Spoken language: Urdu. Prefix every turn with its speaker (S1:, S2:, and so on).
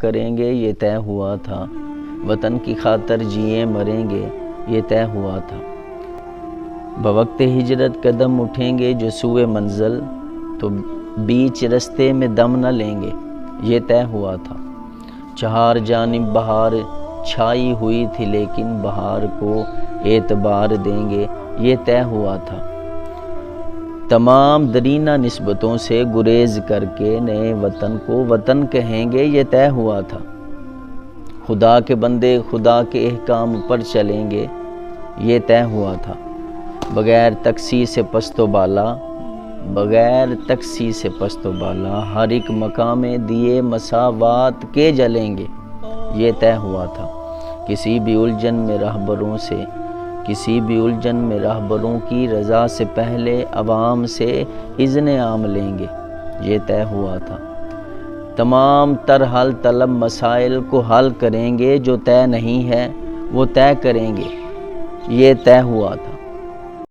S1: کریں گے یہ طے ہوا تھا، وطن کی خاطر جیے مریں گے یہ طے ہوا تھا، بوقت ہجرت قدم اٹھیں گے جو سوئے منزل، تو بیچ رستے میں دم نہ لیں گے یہ طے ہوا تھا، چہار جانب بہار چھائی ہوئی تھی لیکن بہار کو اعتبار دیں گے یہ طے ہوا تھا، تمام درینہ نسبتوں سے گریز کر کے نئے وطن کو وطن کہیں گے یہ طے ہوا تھا، خدا کے بندے خدا کے احکام پر چلیں گے یہ طے ہوا تھا، بغیر تکسی سے پست و بالا، بغیر تکسی سے پست و بالا، ہر ایک مقام دیے مساوات کے جلیں گے یہ طے ہوا تھا، کسی بھی الجھن میں راہبروں کی رضا سے پہلے عوام سے اذن عام لیں گے یہ طے ہوا تھا، تمام تر حل طلب مسائل کو حل کریں گے، جو طے نہیں ہے وہ طے کریں گے یہ طے ہوا تھا۔